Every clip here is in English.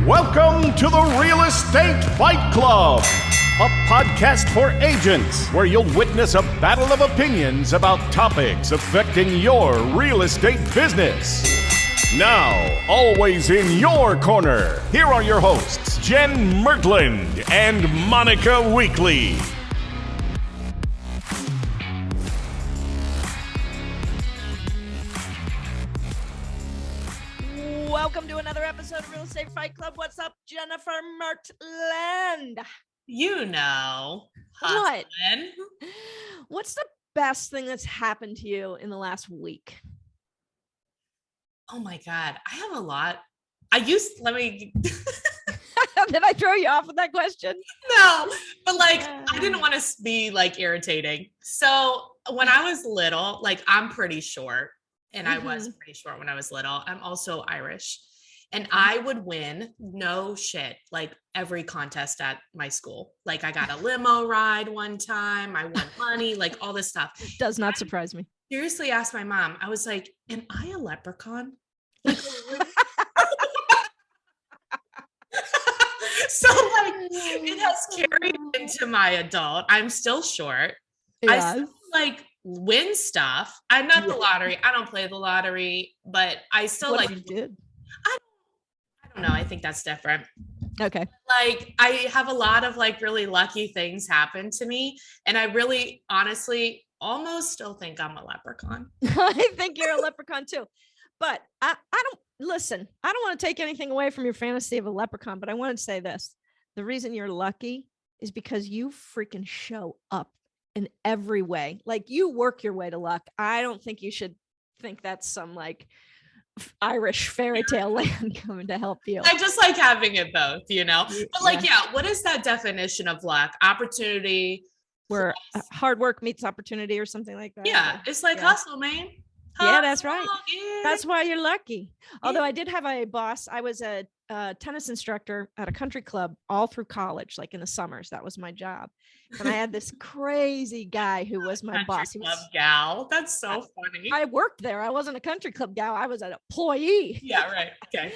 Welcome to the Real Estate Fight Club, a podcast for agents where you'll witness a battle of opinions about topics affecting your real estate business. Now, always in your corner, here are your hosts, Jen Mertland and Monica Weekly. Welcome to another episode of Real Estate Fight Club. What's up, Jennifer Mertland? You know. What? What's the best thing that's happened to you in the last week? Oh my God. I have a lot. Did I throw you off with that question? No, but I didn't want to be irritating. So when I was little, I'm pretty short. And I was pretty short when I was little. I'm also Irish. And I would win, no shit, every contest at my school. I got a limo ride one time. I won money, all this stuff. Does not surprise me. Seriously asked my mom. I was like, am I a leprechaun? So it has carried into my adult. I'm still short. Yes. I still win stuff. I'm not the lottery. I don't play the lottery, but I still what you did. I don't know. I think that's different. Okay. I have a lot of really lucky things happen to me. And I really honestly almost still think I'm a leprechaun. I think you're a leprechaun too. But I don't want to take anything away from your fantasy of a leprechaun, but I want to say this. The reason you're lucky is because you freaking show up in every way. You work your way to luck. I don't think you should think that's some Irish fairy tale land coming to help you. I just like having it both, But what is that definition of luck? Opportunity. Where hard work meets opportunity or something like that. Yeah. It's hustle, man. Yeah, that's right. Yeah. That's why you're lucky. Although I did have a boss. I was a tennis instructor at a country club all through college, in the summers. That was my job. And I had this crazy guy who was my boss. He was gal. That's so funny. I worked there. I wasn't a country club gal. I was an employee. Yeah, right. Okay.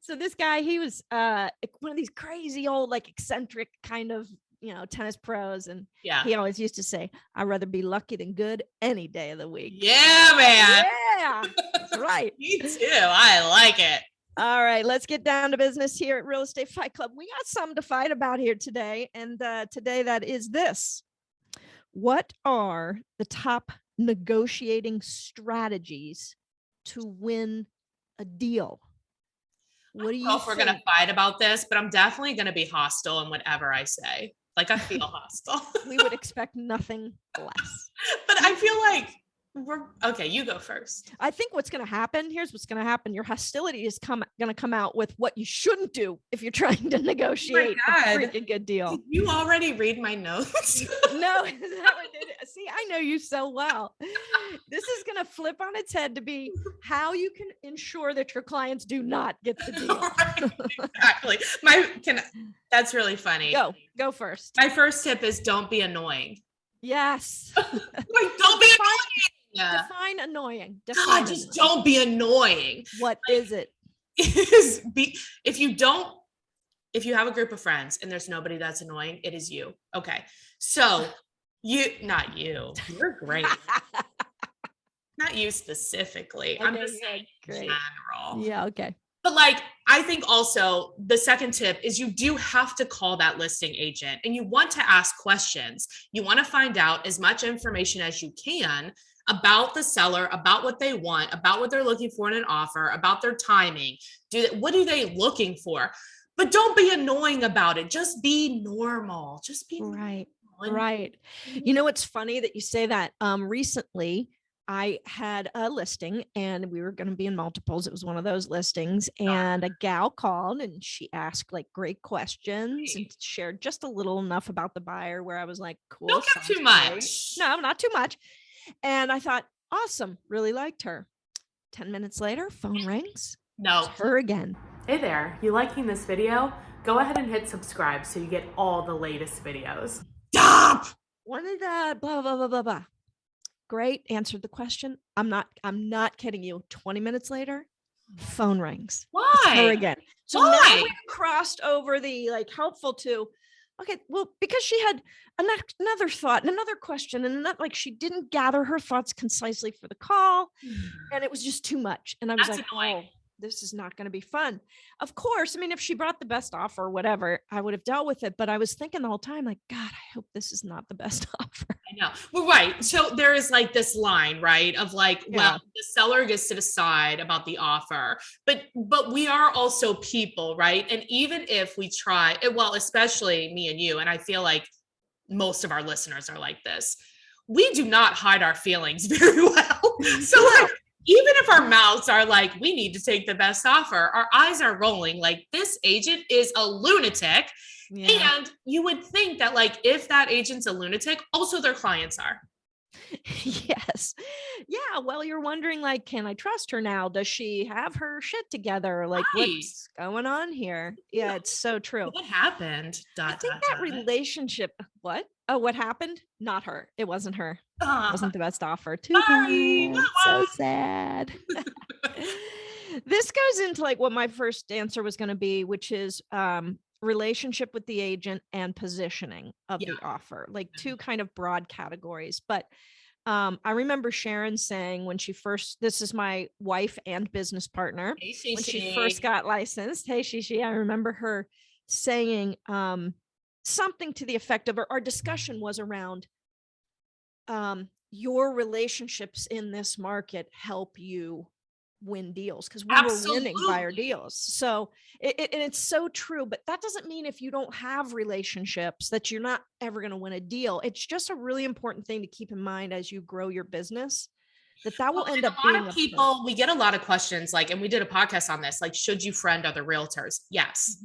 So this guy, he was one of these crazy old, eccentric kind of, tennis pros. And he always used to say, I'd rather be lucky than good any day of the week. Yeah, man. Yeah, that's right. Me too. I like it. All right, let's get down to business here at Real Estate Fight Club. We got something to fight about here today. And today that is this. What are the top negotiating strategies to win a deal? What do you know if we're going to fight about this, but I'm definitely going to be hostile in whatever I say. I feel hostile. We would expect nothing less. But I feel okay, you go first. I think what's going to happen, here's what's going to happen. Your hostility is going to come out with what you shouldn't do if you're trying to negotiate a freaking good deal. Did you already read my notes? No, see, I know you so well. This is going to flip on its head to be how you can ensure that your clients do not get the deal. Right, exactly. That's really funny. Go first. My first tip is don't be annoying. Yes. Don't be annoying. Define annoying. Don't be annoying. What is it? If you have a group of friends and there's nobody that's annoying, it is you. Okay. So not you. You're great. Not you specifically. Okay, I'm just saying in general. Yeah. Okay. But I think also the second tip is you do have to call that listing agent and you want to ask questions. You want to find out as much information as you can about the seller, about what they want, about what they're looking for in an offer, about their timing. What are they looking for? But don't be annoying about it. Just be normal. Just be right. Normal. Right. It's funny that you say that. Recently, I had a listing and we were going to be in multiples. It was one of those listings and a gal called and she asked great questions and shared just a little enough about the buyer where I was like, cool. Don't give too much. No, not too much. And I thought, awesome. Really liked her. 10 minutes later, phone rings. No. It's her again. Hey there. You liking this video? Go ahead and hit subscribe so you get all the latest videos. Stop. Wanted blah, blah, blah, blah, blah. Great. Answered the question. I'm not kidding you. 20 minutes later, Phone rings. Why? It's her again. So now Why? we've crossed over the like helpful to, okay, well, because she had another thought and another question and not like she didn't gather her thoughts concisely for the call. And it was just too much. And I was That's like, annoying. oh, this is not going to be fun. Of course. I mean, if she brought the best offer or whatever, I would have dealt with it. But I was thinking the whole time, like, God, I hope this is not the best offer. I know. Well, right. So there is like this line, right? Of like, well, the seller gets to decide about the offer, but we are also people, right? And even if we try, well, especially me and you, and I feel like most of our listeners are like this, we do not hide our feelings very well. So like, even if our mouths are like, we need to take the best offer, our eyes are rolling like this agent is a lunatic. Yeah. And you would think that like, if that agent's a lunatic, also their clients are. Yes. Yeah. Well, you're wondering like, can I trust her now? Does she have her shit together? Like what's going on here? Yeah, it's so true. What happened? I think that relationship, what? Oh, what happened? Not her. It wasn't her. It wasn't the best offer. Too bad. So sad. This goes into like what my first answer was going to be, which is relationship with the agent and positioning of the offer, like two kind of broad categories. But I remember Sharon saying when she first, this is my wife and business partner, when she first got licensed. Hey, Shishi, I remember her saying something to the effect of, our discussion was around your relationships in this market help you win deals because we were winning buyer deals. So it's so true, but that doesn't mean if you don't have relationships that you're not ever going to win a deal. It's just a really important thing to keep in mind as you grow your business, that will end up being a lot of people. We get a lot of questions like, and we did a podcast on this, like, should you friend other realtors? Yes.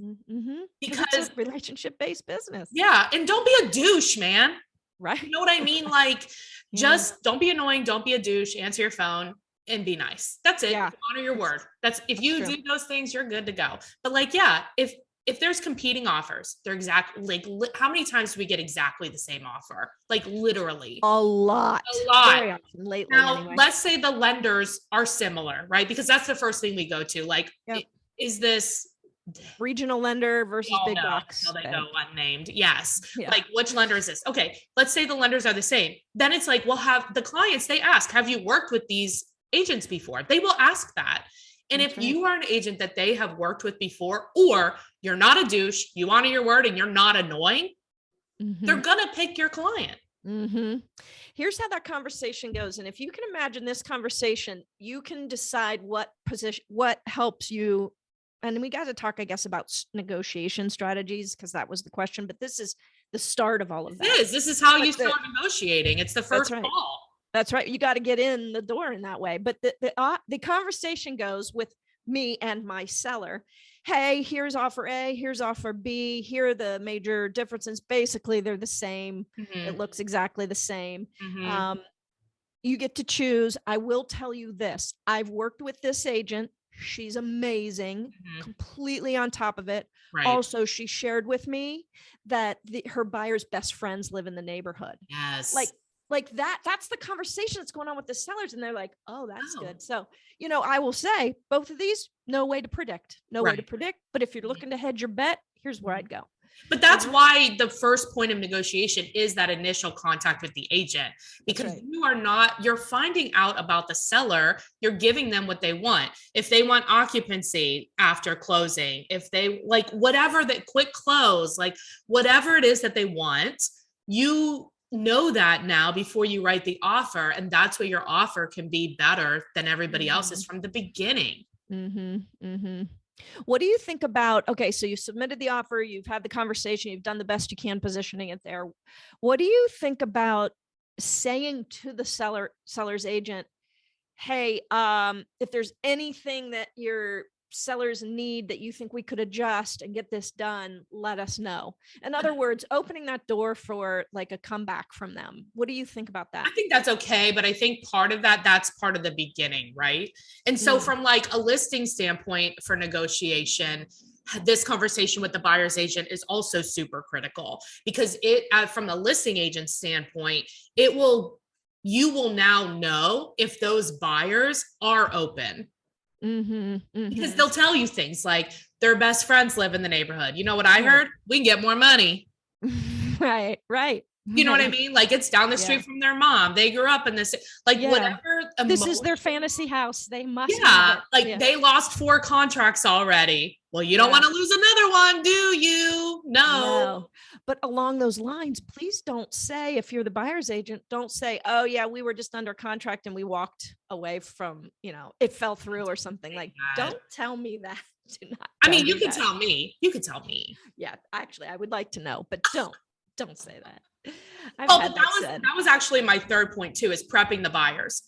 Because it's a relationship-based business. Yeah. And don't be a douche, man. Right. You know what I mean? Like, just don't be annoying. Don't be a douche. Answer your phone and be nice. That's it. Yeah. Honor your word. If you do those things, you're good to go. But like, yeah, if there's competing offers, they're exactly like, how many times do we get exactly the same offer? Like literally a lot. Very often, lately. Now, anyway. Let's say the lenders are similar, right? Because that's the first thing we go to. Like, is this regional lender versus big box? No, they go unnamed. Yes. Yeah. Like, which lender is this? Okay. Let's say the lenders are the same. Then it's like, well, have the clients, they ask, have you worked with these agents before? They will ask that. And if you are an agent that they have worked with before, or you're not a douche, you honor your word and you're not annoying, they're going to pick your client. Here's how that conversation goes. And if you can imagine this conversation, you can decide what helps you. And we got to talk, I guess, about negotiation strategies, because that was the question, but this is the start of all of that. This is how you start negotiating. It's the first call. That's right. You got to get in the door in that way. But the conversation goes with me and my seller. Hey, here's offer A, here's offer B. Here are the major differences. Basically, they're the same. It looks exactly the same. You get to choose. I will tell you this. I've worked with this agent. She's amazing, completely on top of it. Right. Also, she shared with me that her buyer's best friends live in the neighborhood. Yes. Like that's the conversation that's going on with the sellers. And they're like, oh, that's good. So, I will say both of these, no way to predict, way to predict. But if you're looking to hedge your bet, here's where I'd go. But that's why the first point of negotiation is that initial contact with the agent, because you're finding out about the seller, you're giving them what they want. If they want occupancy after closing, if they like whatever, that quick close, like whatever it is that they want, you know that now before you write the offer. And that's where your offer can be better than everybody else's from the beginning. What do you think about, okay, so you submitted the offer, you've had the conversation, you've done the best you can positioning it there. What do you think about saying to the seller's agent, hey, if there's anything that your sellers need that you think we could adjust and get this done, let us know. In other words, opening that door for like a comeback from them. What do you think about that? I think that's okay, but I think part of that's part of the beginning, right? And so from like a listing standpoint for negotiation, this conversation with the buyer's agent is also super critical, because from the listing agent standpoint, you will now know if those buyers are open. Because they'll tell you things like their best friends live in the neighborhood. You know what I heard? We can get more money. Right. You know what I mean? Like it's down the street from their mom. They grew up in this, like whatever. This is their fantasy house. They must have it. Like they lost 4 contracts already. Well, you don't want to lose another one, do you? No. But along those lines, please don't say, if you're the buyer's agent, don't say, oh yeah, we were just under contract and we walked away from, it fell through or something. Like, don't tell me that. Do not. I mean, you can tell me. You can tell me. Yeah, actually, I would like to know, but don't say that. But that was actually my third point too, is prepping the buyers.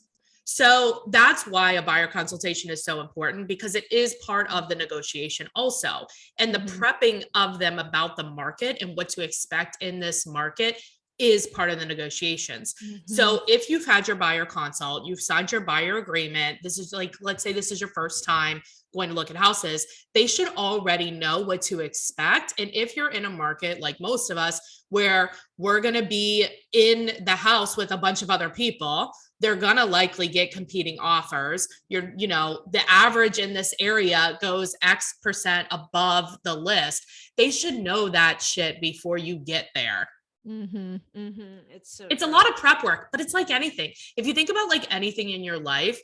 So that's why a buyer consultation is so important, because it is part of the negotiation also. And the prepping of them about the market and what to expect in this market is part of the negotiations. So if you've had your buyer consult, you've signed your buyer agreement, this is like, let's say this is your first time going to look at houses, they should already know what to expect. And if you're in a market like most of us, where we're going to be in the house with a bunch of other people, they're going to likely get competing offers. The average in this area goes X% above the list. They should know that shit before you get there. It's a lot of prep work, but it's like anything. If you think about like anything in your life,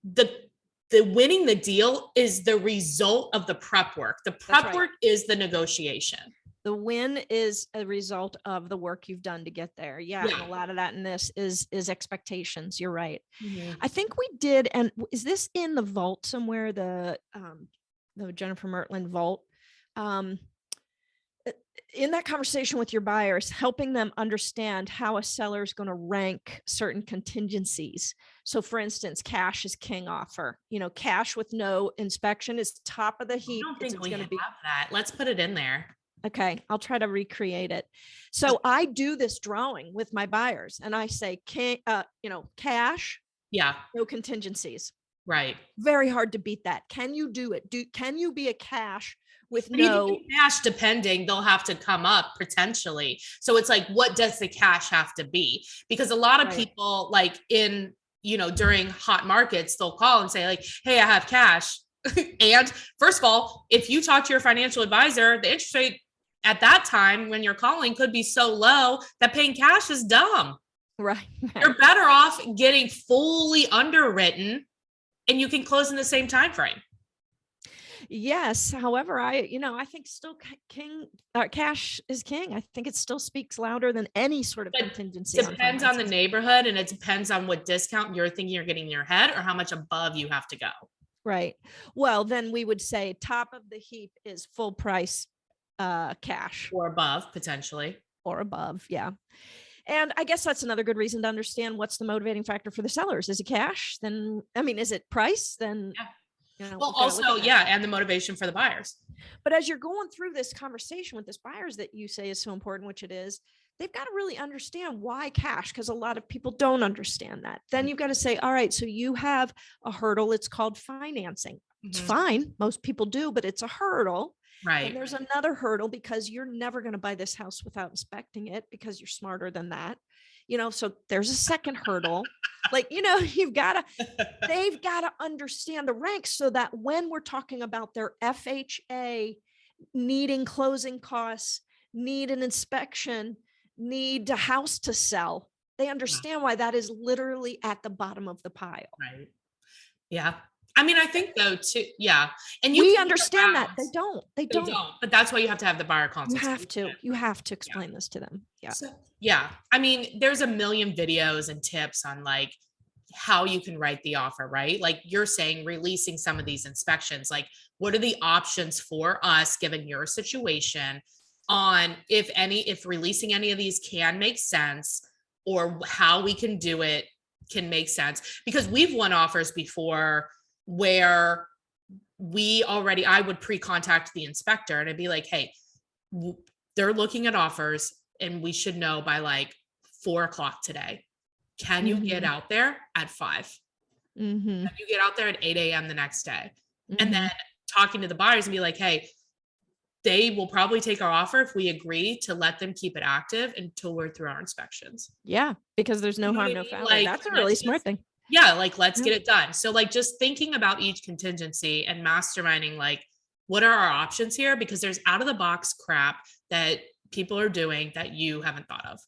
the winning the deal is the result of the prep work. The prep work is the negotiation. The win is a result of the work you've done to get there. Yeah. And a lot of that in this is expectations. You're right. I think we did. And is this in the vault somewhere? The Jennifer Mertland vault, in that conversation with your buyers, helping them understand how a seller is going to rank certain contingencies. So for instance, cash is king offer, cash with no inspection is top of the heap. I don't think we have that. Let's put it in there. Okay. I'll try to recreate it. So I do this drawing with my buyers and I say, cash. Yeah. No contingencies. Right. Very hard to beat that. Can you do it? Can you be a cash with no cash? Depending, they'll have to come up potentially. So it's like, what does the cash have to be? Because a lot of people like during hot markets, they'll call and say like, hey, I have cash. And first of all, if you talk to your financial advisor, the interest rate at that time when you're calling could be so low that paying cash is dumb. Right. You're better off getting fully underwritten and you can close in the same time frame. Yes. However, I think still cash is king. I think it still speaks louder than any sort of contingency. It depends on the neighborhood, and it depends on what discount you're thinking you're getting in your head or how much above you have to go. Right. Well, then we would say top of the heap is full price cash. Or above, potentially. Or above, yeah. And I guess that's another good reason to understand what's the motivating factor for the sellers. Is it cash? Then, is it price? Then, well, also, and the motivation for the buyers. But as you're going through this conversation with this buyers that you say is so important, which it is, they've got to really understand why cash, because a lot of people don't understand that. Then you've got to say, all right, so you have a hurdle. It's called financing. It's fine. Most people do, but it's a hurdle. Right. And there's another hurdle because you're never going to buy this house without inspecting it because you're smarter than that. So there's a second hurdle. They've got to understand the ranks so that when we're talking about their FHA needing closing costs, need an inspection, need a house to sell, they understand why that is literally at the bottom of the pile. Right. Yeah. I think though too. Yeah. And we understand that they don't, but that's why you have to have the buyer consultation. You have to explain this to them. Yeah. So, there's a million videos and tips on like how you can write the offer, right? Like you're saying, releasing some of these inspections, like what are the options for us given your situation on if releasing any of these can make sense or how we can do it can make sense, because we've won offers before where I would pre-contact the inspector and I'd be like, hey, they're looking at offers and we should know by like 4:00 today. Can you get out there at 5? Can you get out there at 8 a.m. the next day? And then talking to the buyers and be like, hey, they will probably take our offer if we agree to let them keep it active until we're through our inspections. Yeah, because there's no harm, no foul. Like, that's a really smart thing. Yeah, like let's get it done. So like just thinking about each contingency and masterminding like what are our options here, because there's out of the box crap that people are doing that you haven't thought of.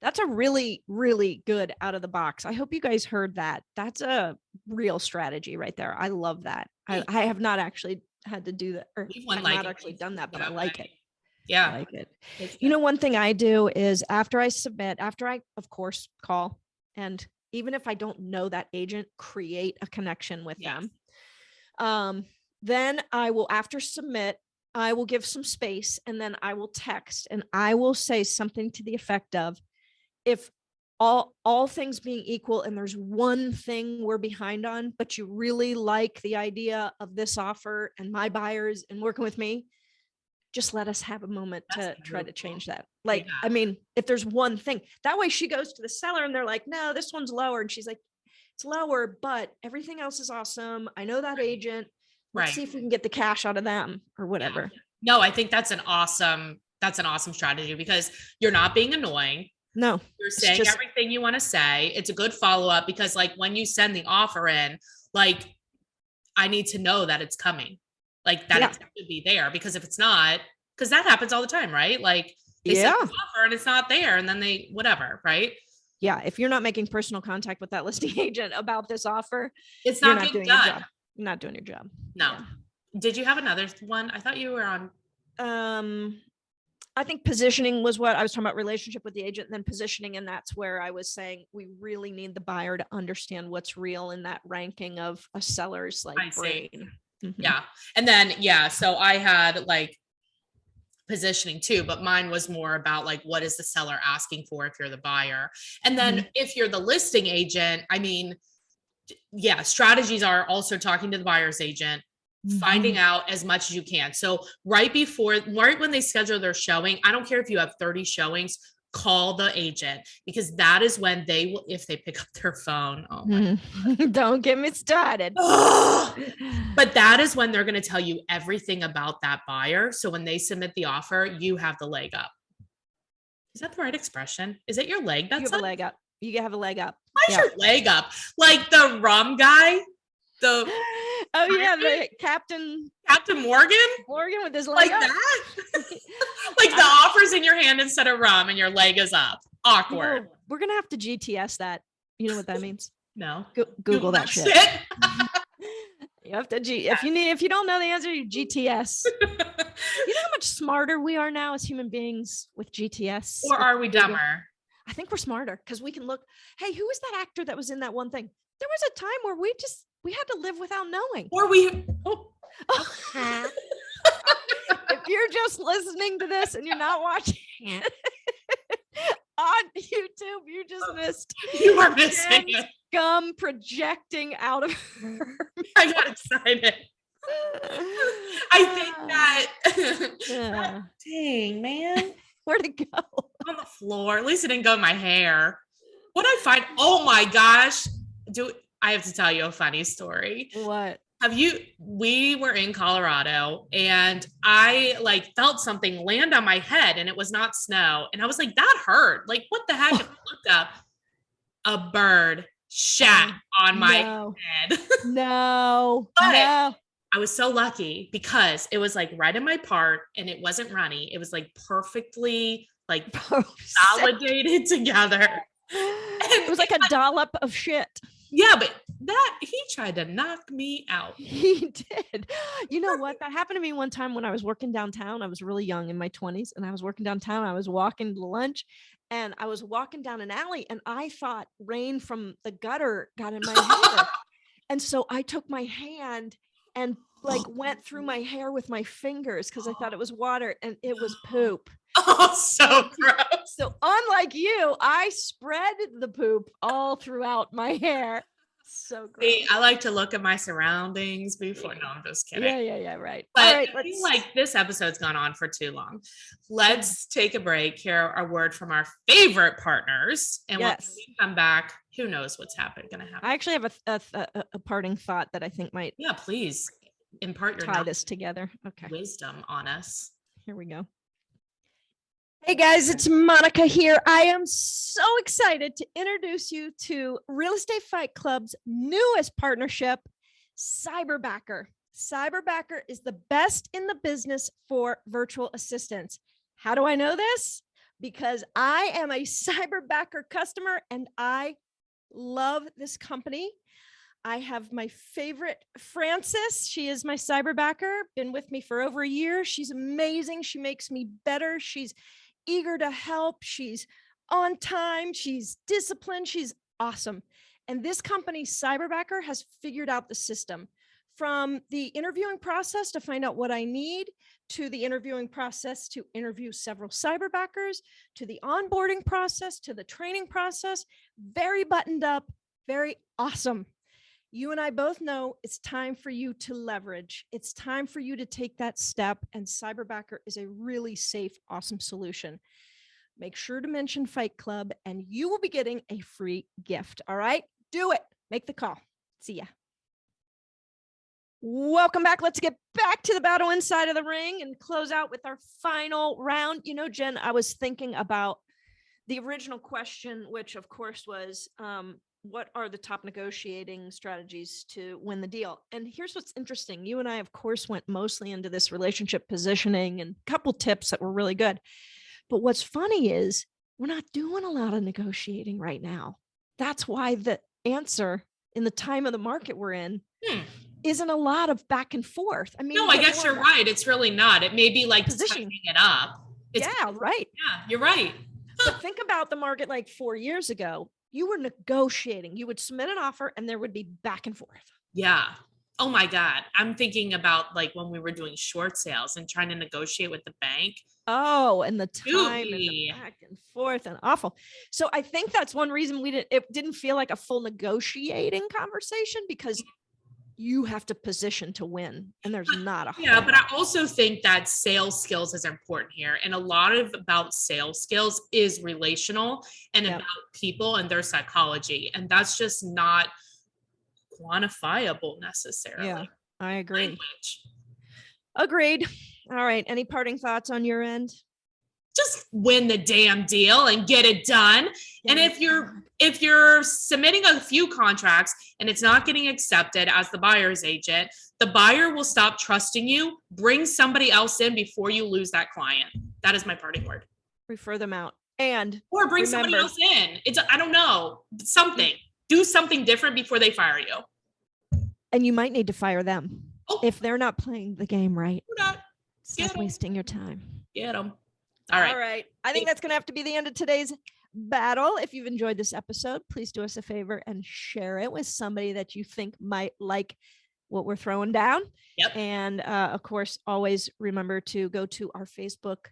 That's a really, really good out of the box. I hope you guys heard that. That's a real strategy right there. I love that. I have not actually had to do that, or I've not actually done that, but I like it. Yeah. I like it. You know, one thing I do is after I submit, after I, of course, call, and even if I don't know that agent, create a connection with them. Then I will, after submit, I will give some space, and then I will text, and I will say something to the effect of, if all things being equal and there's one thing we're behind on, but you really like the idea of this offer and my buyers and working with me, just let us have a moment to try to change that. Like, I mean, if there's one thing, that way she goes to the seller and they're like, no, this one's lower. And she's like, it's lower, but everything else is awesome. I know that agent. Let's see if we can get the cash out of them or whatever. No, I think that's an awesome strategy, because you're not being annoying. No, you're saying everything you want to say. It's a good follow-up, because like when you send the offer in, like I need to know that it's coming, like that it should be there, because if it's not, because that happens all the time, right? Like they send the offer and it's not there, and then they whatever, right? Yeah, if you're not making personal contact with that listing agent about this offer, it's not getting done. You're not doing your job. No. Yeah. Did you have another one? I thought you were on. I think positioning was what I was talking about, relationship with the agent, and then positioning. And that's where I was saying we really need the buyer to understand what's real in that ranking of a seller's like brain. Mm-hmm. Yeah. And then, so I had like positioning too, but mine was more about like, what is the seller asking for if you're the buyer? And then if you're the listing agent, I mean, strategies are also talking to the buyer's agent, finding out as much as you can. So right when they schedule their showing, I don't care if you have 30 showings, call the agent, because that is when they will, if they pick up their phone. Oh my God. Don't get me started. But that is when they're going to tell you everything about that buyer. So when they submit the offer, you have the leg up. Is that the right expression? Is it your leg? You have a leg up. You have a leg up. Why's your leg up? Like the rum guy? The Captain Morgan with his leg up. That? Like the offer's in your hand instead of rum and your leg is up. Awkward. We're gonna have to GTS that. You know what that means? No. Google that shit. You have to if you don't know the answer, you GTS. You know how much smarter we are now as human beings with GTS? Or are we dumber? I think we're smarter because we can look, hey, who was that actor that was in that one thing? There was a time where we had to live without knowing. Or we if you're just listening to this and you're not watching it on YouTube, you just missed. You are missing it. Gum projecting out of her. I got excited. I think that dang, man. Where'd it go? On the floor. At least it didn't go in my hair. What I find, oh my gosh. I have to tell you a funny story. What? We were in Colorado and I like felt something land on my head and it was not snow. And I was like, that hurt. Like, what the heck? And I looked up, a bird shat on my head. No. I was so lucky because it was like right in my part and it wasn't runny. It was like perfectly like consolidated together. It was like a dollop of shit. Yeah, but he tried to knock me out. He did. You know what? That happened to me one time when I was working downtown. I was really young in my 20s and I was working downtown. I was walking to lunch and I was walking down an alley and I thought rain from the gutter got in my hair. And so I took my hand and like went through my hair with my fingers because I thought it was water and it was poop. Oh, so gross. So unlike you, I spread the poop all throughout my hair. So gross. See, I like to look at my surroundings before. No, I'm just kidding. Yeah, right. But all right, I feel like this episode's gone on for too long. Let's take a break, hear a word from our favorite partners. And when we come back, who knows what's going to happen. I actually have a parting thought that I think might please impart your tie this together. Okay. Wisdom on us. Here we go. Hey guys, it's Monica here. I am so excited to introduce you to Real Estate Fight Club's newest partnership, Cyberbacker. Cyberbacker is the best in the business for virtual assistants. How do I know this? Because I am a Cyberbacker customer and I love this company. I have my favorite, Frances. She is my Cyberbacker, been with me for over a year. She's amazing. She makes me better. She's eager to help. She's on time. She's disciplined. She's awesome. And this company, Cyberbacker, has figured out the system from the interviewing process to find out what I need, to the interviewing process to interview several Cyberbackers, to the onboarding process, to the training process. Very buttoned up, very awesome. You and I both know it's time for you to leverage. It's time for you to take that step, and Cyberbacker is a really safe, awesome solution. Make sure to mention Fight Club and you will be getting a free gift. All right, do it. Make the call. See ya. Welcome back. Let's get back to the battle inside of the ring and close out with our final round. You know, Jen, I was thinking about the original question, which of course was, what are the top negotiating strategies to win the deal? And here's what's interesting. You and I, of course, went mostly into this relationship positioning and a couple tips that were really good. But what's funny is we're not doing a lot of negotiating right now. That's why the answer in the time of the market we're in isn't a lot of back and forth. I mean, no, I guess you're right. It's really not. It may be like positioning tightening it up. Right. Yeah, you're right. But think about the market like 4 years ago. You were negotiating. You would submit an offer and there would be back and forth. Yeah. Oh my God. I'm thinking about like when we were doing short sales and trying to negotiate with the bank. Oh, and the time and the back and forth and awful. So I think that's one reason it didn't feel like a full negotiating conversation, because you have to position to win and there's not a yeah, but I also think that sales skills is important here. And a lot of about sales skills is relational and about people and their psychology. And that's just not quantifiable necessarily. Yeah, I agree. Language. Agreed. All right. Any parting thoughts on your end? Just win the damn deal and get it done. And if you're submitting a few contracts and it's not getting accepted as the buyer's agent, the buyer will stop trusting you. Bring somebody else in before you lose that client. That is my parting word. Refer them out. Or bring somebody else in. I don't know, something. Do something different before they fire you. And you might need to fire them if they're not playing the game right. Stop wasting your time. Get them. All right. I think that's going to have to be the end of today's battle. If you've enjoyed this episode, please do us a favor and share it with somebody that you think might like what we're throwing down. Yep. And of course, always remember to go to our Facebook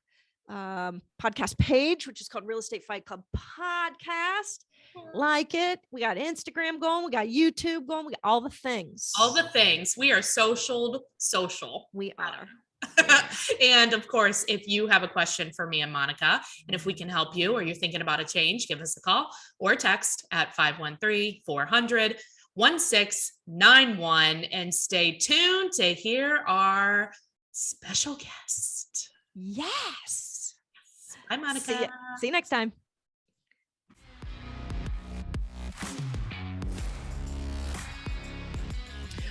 podcast page, which is called Real Estate Fight Club Podcast. Like it. We got Instagram going. We got YouTube going. We got all the things. All the things. We are social. We are. And of course, if you have a question for me and Monica, and if we can help you or you're thinking about a change, give us a call or a text at 513-400-1691 and stay tuned to hear our special guest. Yes. Bye, Monica. See you next time.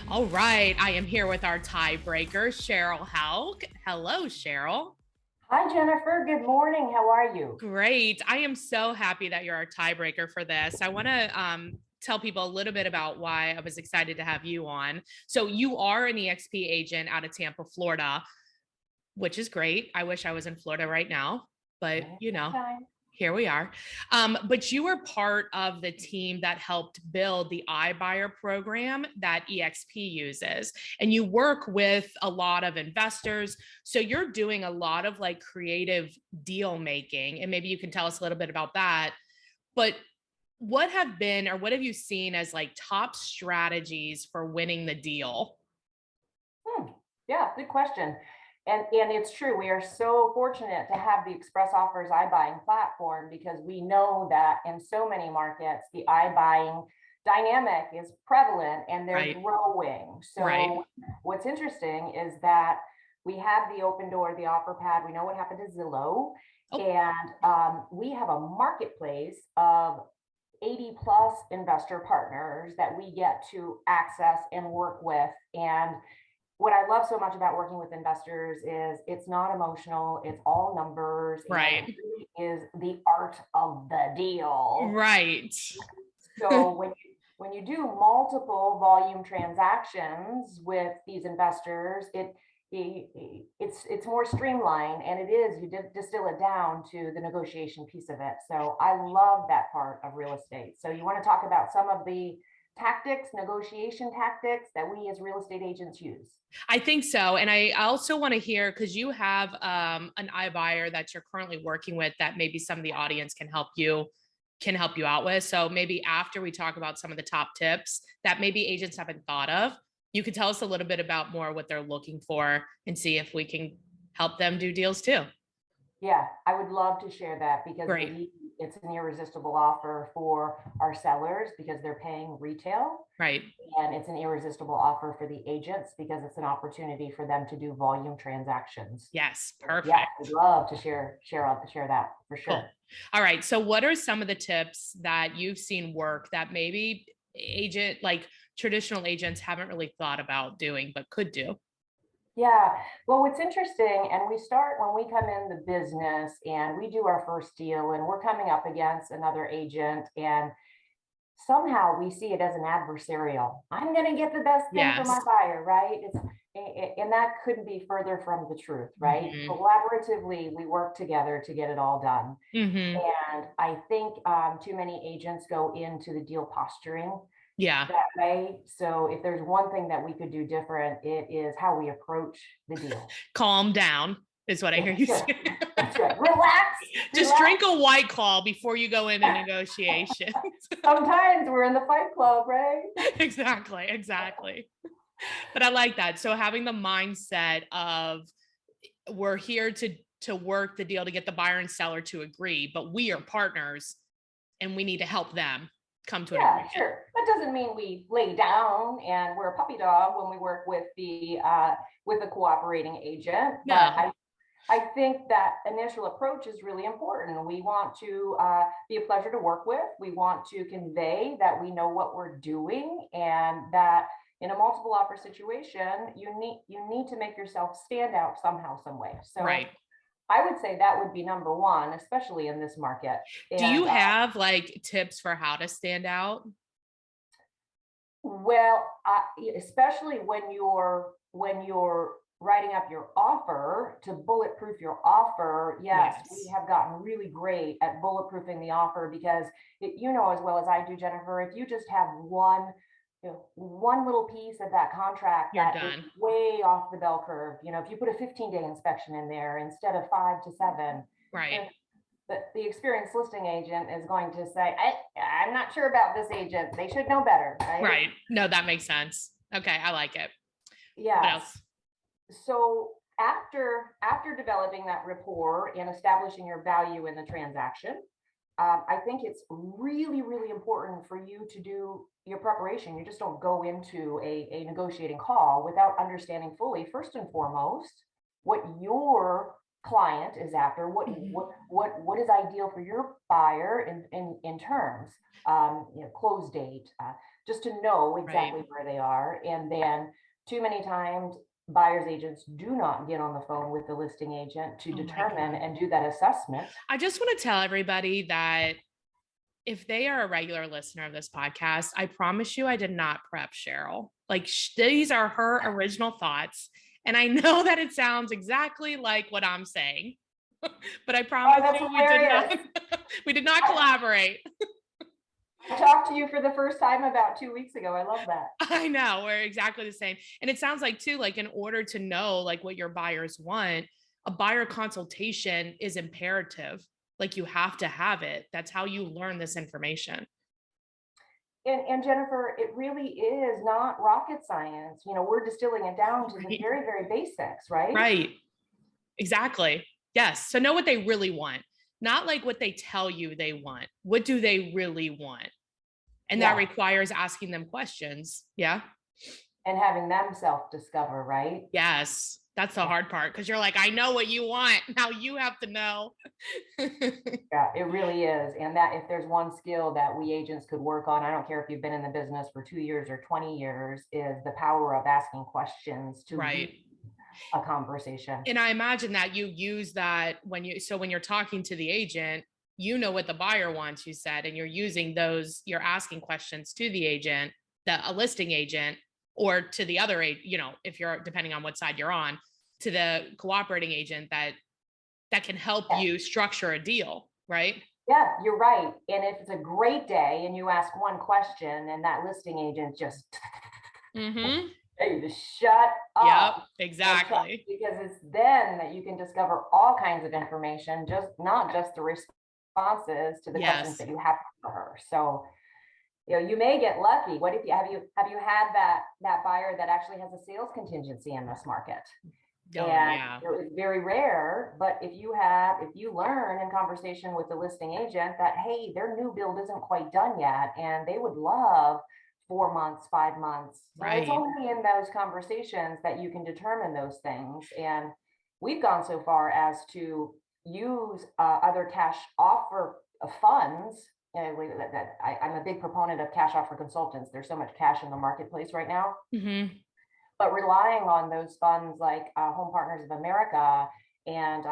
All right, I am here with our tiebreaker, Sheryl Houck. Hello, Sheryl. Hi, Jennifer. Good morning. How are you? Great. I am so happy that you're our tiebreaker for this. I want to tell people a little bit about why I was excited to have you on. So you are an EXP agent out of Tampa, Florida, which is great. I wish I was in Florida right now, but you know. Here we are. But you were part of the team that helped build the iBuyer program that EXP uses. And you work with a lot of investors. So you're doing a lot of like creative deal making. And maybe you can tell us a little bit about that. But what have you seen as like top strategies for winning the deal? Yeah, good question. And it's true. We are so fortunate to have the Express Offers iBuying platform because we know that in so many markets, the iBuying dynamic is prevalent and they're growing. So what's interesting is that we have the open door, the offer pad. We know what happened to Zillow. Oh. And we have a marketplace of 80 plus investor partners that we get to access and work with. And what I love so much about working with investors is it's not emotional, it's all numbers. Right. And it really is the art of the deal. Right. So when you do multiple volume transactions with these investors, it's more streamlined, and it is, you distill it down to the negotiation piece of it. So I love that part of real estate. So you want to talk about some of the tactics, negotiation tactics that we as real estate agents use? I think so. And I also want to hear, because you have an iBuyer that you're currently working with that maybe some of the audience can help you out with. So maybe after we talk about some of the top tips that maybe agents haven't thought of, you could tell us a little bit about more what they're looking for and see if we can help them do deals too. Yeah, I would love to share that, because Great. it's an irresistible offer for our sellers because they're paying retail. Right. And it's an irresistible offer for the agents because it's an opportunity for them to do volume transactions. Yes. Perfect. Yeah, I'd love to share that for sure. Cool. All right. So what are some of the tips that you've seen work that maybe traditional agents haven't really thought about doing, but could do? Yeah, well, what's interesting, and we start when we come in the business and we do our first deal and we're coming up against another agent, and somehow we see it as an adversarial. I'm going to get the best thing for my buyer, right? And that couldn't be further from the truth, right? Mm-hmm. Collaboratively, we work together to get it all done. Mm-hmm. And I think too many agents go into the deal posturing Yeah. that way. So if there's one thing that we could do different, it is how we approach the deal. Calm down is what I hear you say. That's right. Relax. Just drink a White Claw before you go into negotiations. Sometimes we're in the fight club, right? Exactly. But I like that. So having the mindset of we're here to work the deal to get the buyer and seller to agree, but we are partners and we need to help them come to an agreement. Sure. That doesn't mean we lay down and we're a puppy dog when we work with the cooperating agent. Yeah. But I think that initial approach is really important. We want to be a pleasure to work with. We want to convey that we know what we're doing, and that in a multiple offer situation, you need to make yourself stand out somehow, some way. So right. I would say that would be number one, especially in this market. Do you have like tips for how to stand out? Well, especially when you're writing up your offer, to bulletproof your offer. Yes, we have gotten really great at bulletproofing the offer, because you know as well as I do, Jennifer, if you just have one little piece of that contract that is way off the bell curve, if you put a 15-day inspection in there instead of 5 to 7, right? The experienced listing agent is going to say, I'm not sure about this agent. They should know better, right? Right. No, that makes sense. Okay, I like it. Yeah. What else? So after developing that rapport and establishing your value in the transaction, I think it's really, really important for you to do your preparation. You just don't go into a negotiating call without understanding fully, first and foremost, what your client is after, what is ideal for your buyer in terms, close date, just to know exactly where they are. And then too many times buyer's agents do not get on the phone with the listing agent to determine and do that assessment. I just want to tell everybody that if they are a regular listener of this podcast, I promise you I did not prep Sheryl. Like these are her original thoughts. And I know that it sounds exactly like what I'm saying, but I promise you we did not collaborate. I talked to you for the first time about 2 weeks ago. I love that. I know, we're exactly the same. And it sounds like too, like in order to know like what your buyers want, a buyer consultation is imperative. Like you have to have it. That's how you learn this information. And Jennifer, it really is not rocket science. We're distilling it down to the very, very basics, right? Right. Exactly. Yes. So know what they really want, not like what they tell you they want. What do they really want? And that requires asking them questions. Yeah. And having them self-discover, right? Yes. That's the hard part, because you're like, I know what you want. Now you have to know. Yeah, it really is. And that if there's one skill that we agents could work on, I don't care if you've been in the business for 2 years or 20 years, is the power of asking questions to Right. lead a conversation. And I imagine that you use that when you're talking to the agent, you know what the buyer wants, you said, and you're using those, you're asking questions to the agent, a listing agent, or to the other, if you're, depending on what side you're on, to the cooperating agent that can help you structure a deal, right? Yeah, you're right. And if it's a great day and you ask one question and that listing agent just Mm-hmm. hey, just shut up. Yep, exactly. Because it's then that you can discover all kinds of information, not just the responses to the questions that you have for her. So, you may get lucky. What if have you had that buyer that actually has a sales contingency in this market? Oh, And yeah. it's very rare, but if you learn in conversation with the listing agent that, hey, their new build isn't quite done yet, and they would love 4 months, 5 months. Right. It's only in those conversations that you can determine those things. And we've gone so far as to use other cash offer funds. I'm a big proponent of cash offer consultants. There's so much cash in the marketplace right now. Mm-hmm. But relying on those funds like Home Partners of America and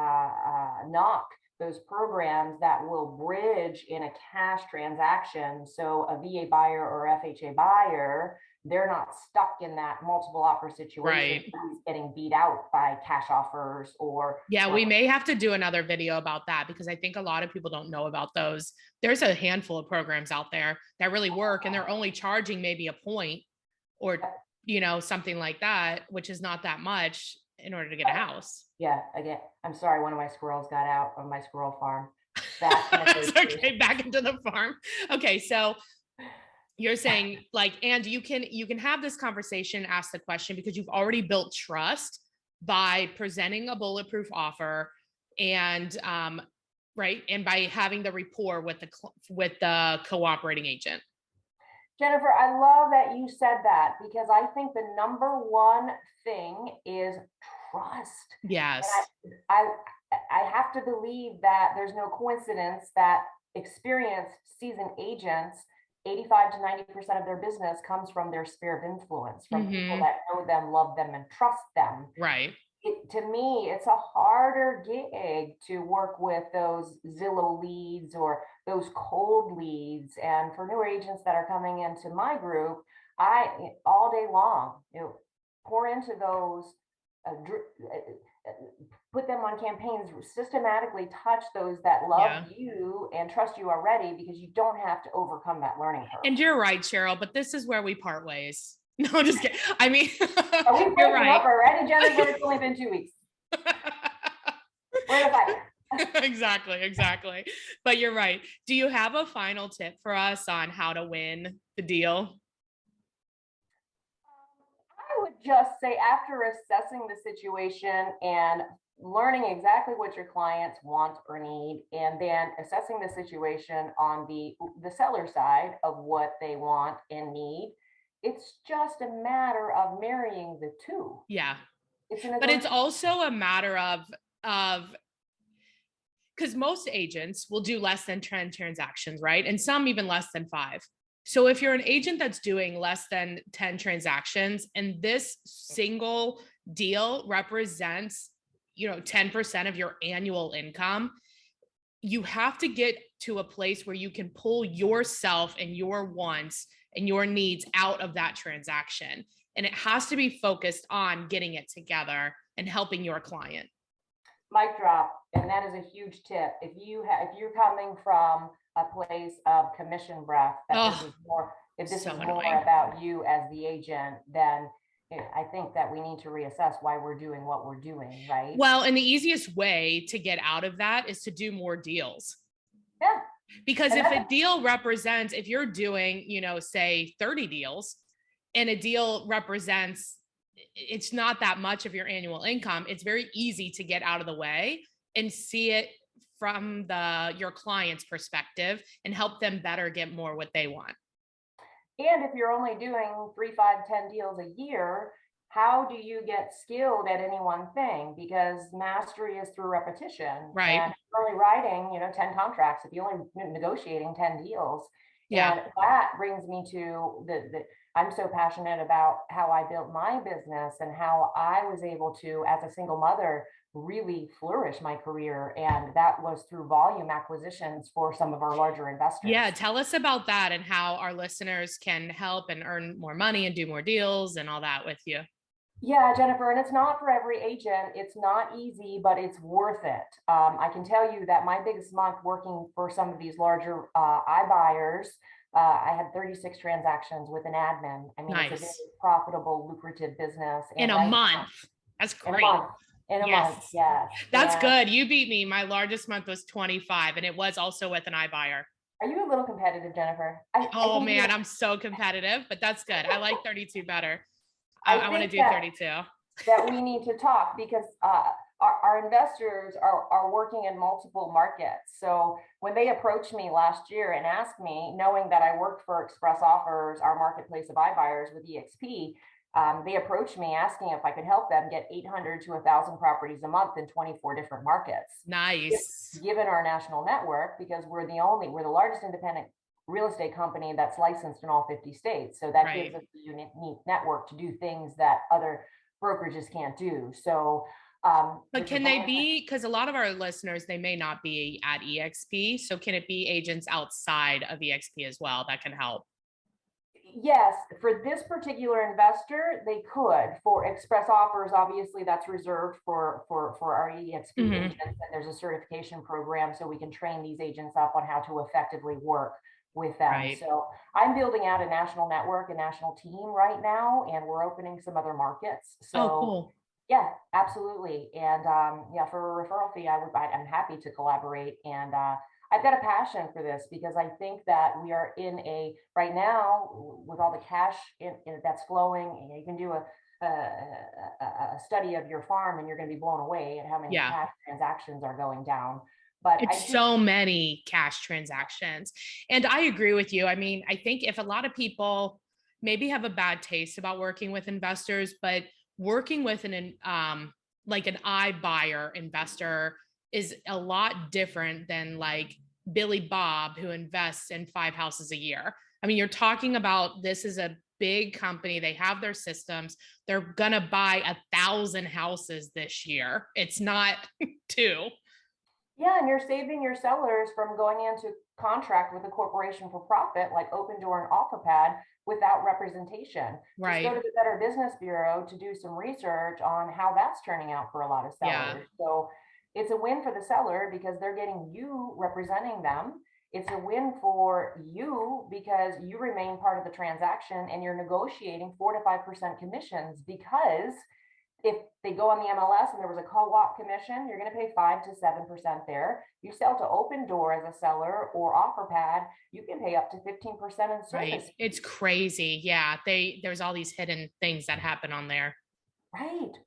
knock, those programs that will bridge in a cash transaction. So a VA buyer or FHA buyer, they're not stuck in that multiple offer situation, Right. getting beat out by cash offers or. Yeah, we may have to do another video about that, because I think a lot of people don't know about those. There's a handful of programs out there that really work, and they're only charging maybe a point or something like that, which is not that much in order to get a house. Yeah, again, I'm sorry, one of my squirrels got out of my squirrel farm. Okay, back into the farm. Okay, so you're saying and you can have this conversation, ask the question, because you've already built trust by presenting a bulletproof offer and right, and by having the rapport with the cooperating agent. Jennifer, I love that you said that, because I think the number one thing is trust. Yes. And I have to believe that there's no coincidence that experienced seasoned agents, 85 to 90% of their business comes from their sphere of influence, from people that know them, love them, and trust them. Right. To me, it's a harder gig to work with those Zillow leads or those cold leads. And for newer agents that are coming into my group, I all day long, pour into those, put them on campaigns, systematically touch those that love you and trust you already, because you don't have to overcome that learning curve. And you're right, Sheryl, but this is where we part ways. No, just kidding. I mean, are we breaking right. up already, Jennifer? It's only been 2 weeks. We're in a fight. Exactly. But you're right. Do you have a final tip for us on how to win the deal? I would just say, after assessing the situation and learning exactly what your clients want or need, and then assessing the situation on the seller side of what they want and need, it's just a matter of marrying the two. Yeah. But it's also a matter of because most agents will do less than 10 transactions, right? And some even less than 5. So if you're an agent that's doing less than 10 transactions, and this single deal represents, 10% of your annual income, you have to get to a place where you can pull yourself and your wants and your needs out of that transaction. And it has to be focused on getting it together and helping your client. Mic drop. And that is a huge tip. If you're coming from a place of commission breath, this is more about you as the agent, then I think that we need to reassess why we're doing what we're doing, right? Well, and the easiest way to get out of that is to do more deals. Yeah. Because if a deal represents, if you're doing, say 30 deals, and a deal represents, it's not that much of your annual income, it's very easy to get out of the way and see it from your client's perspective and help them better get more what they want. And if you're only doing 3, 5, 10 deals a year, how do you get skilled at any one thing? Because mastery is through repetition. Right. And you're only writing, 10 contracts, if you're only negotiating 10 deals. Yeah. And that brings me to I'm so passionate about how I built my business and how I was able to, as a single mother, really flourish my career. And that was through volume acquisitions for some of our larger investors. Yeah. Tell us about that and how our listeners can help and earn more money and do more deals and all that with you. Yeah, Jennifer, and it's not for every agent. It's not easy, but it's worth it. I can tell you that my biggest month working for some of these larger iBuyers, I had 36 transactions with an admin. I mean, it's a very Nice. profitable, lucrative business. In And a right month. now, That's in a great. month, in a Yes. month, yes. That's And good. You beat me. My largest month was 25, and it was also with an iBuyer. are you a little competitive, Jennifer? I Oh think man, I'm so competitive, but that's good. I like 32 better. I I want to think do that 32. that we need to talk because our investors are working in multiple markets. So when they approached me last year and asked me, knowing that I worked for Express Offers, our marketplace of iBuyers with EXP, they approached me asking if I could help them get 800 to 1,000 properties a month in 24 different markets. Nice. Given our national network, because we're the largest independent real estate company that's licensed in all 50 states. So that Right. gives us a unique network to do things that other brokerages can't do. So, But can they be, because a lot of our listeners, they may not be at EXP. So can it be agents outside of EXP as well that can help? Yes, for this particular investor, they could. For Express Offers, obviously that's reserved for our EXP agents, and there's a certification program so we can train these agents up on how to effectively work with them. Right. So I'm building out a national network, a national team right now, and we're opening some other markets. So Oh, cool. yeah, absolutely. And yeah, for a referral fee, I'm happy to collaborate. And I've got a passion for this because I think that we are right now with all the cash that's flowing. You can do a study of your farm and you're going to be blown away at how many Yeah. cash transactions are going down. But It's so many cash transactions. And I agree with you. I mean, I think if a lot of people maybe have a bad taste about working with investors, but working with like an iBuyer investor is a lot different than like Billy Bob who invests in 5 houses a year. I mean, you're talking about this is a big company. They have their systems. They're gonna buy 1,000 houses this year. It's not 2. Yeah, and you're saving your sellers from going into contract with a corporation for profit like Open Door and OfferPad without representation. Right. Just go to the Better Business Bureau to do some research on how that's turning out for a lot of sellers. Yeah. So it's a win for the seller because they're getting you representing them. It's a win for you because you remain part of the transaction and you're negotiating 4 to 5% commissions because if they go on the MLS and there was a co-op commission, you're going to pay 5 to 7% there. You sell to Open Door as a seller or OfferPad, you can pay up to 15% in service. Right. It's crazy. Yeah. There's all these hidden things that happen on there.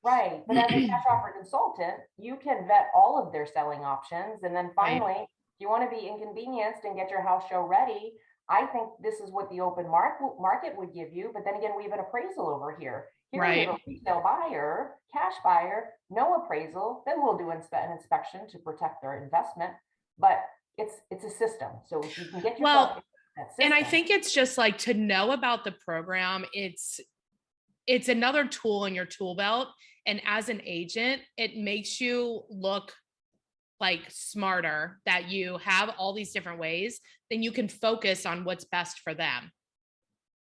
Right. But as a cash offer consultant, you can vet all of their selling options. And then finally, if you want to be inconvenienced and get your house show ready, I think this is what the open market would give you. But then again, we have an appraisal over here. Here we have a retail buyer, cash buyer, no appraisal. Then we'll do an inspection to protect their investment. But it's a system. So if you can get yourself that system. And I think it's just like to know about the program. It's another tool in your tool belt. And as an agent, it makes you look like smarter that you have all these different ways, then you can focus on what's best for them.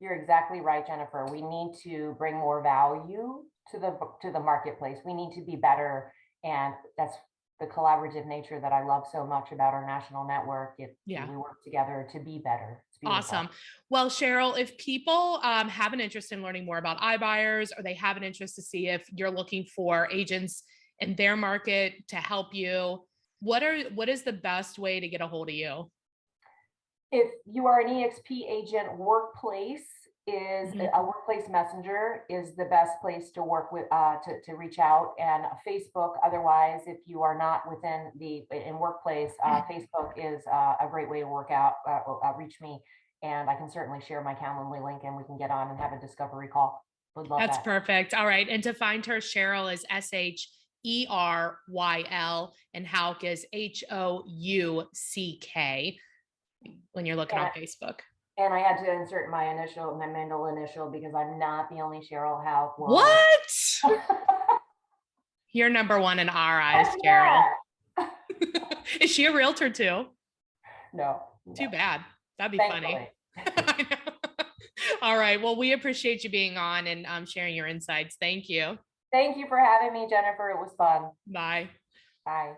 You're exactly right, Jennifer. We need to bring more value to the marketplace. We need to be better. And that's the collaborative nature that I love so much about our national network. We work together to be better. Awesome. Well, Sheryl, if people have an interest in learning more about iBuyers, or they have an interest to see if you're looking for agents in their market to help you, what is the best way to get a hold of you? If you are an EXP agent, Workplace is a Workplace Messenger is the best place to work with, to reach out, and Facebook. Otherwise, if you are not in Workplace, Facebook is a great way to reach me, and I can certainly share my Calendly link and we can get on and have a discovery call. Would love That's that. perfect. All right. And to find her, Sheryl is SHERYL and Houck is HOUCK when you're looking on Facebook. And I had to insert my middle initial, because I'm not the only Sheryl Houck. What? You're number one in our eyes, Sheryl. Is she a realtor too? No. Too bad. That'd be Thankfully. funny. I know. All right. Well, we appreciate you being on and sharing your insights. Thank you. Thank you for having me, Jennifer. It was fun. Bye. Bye.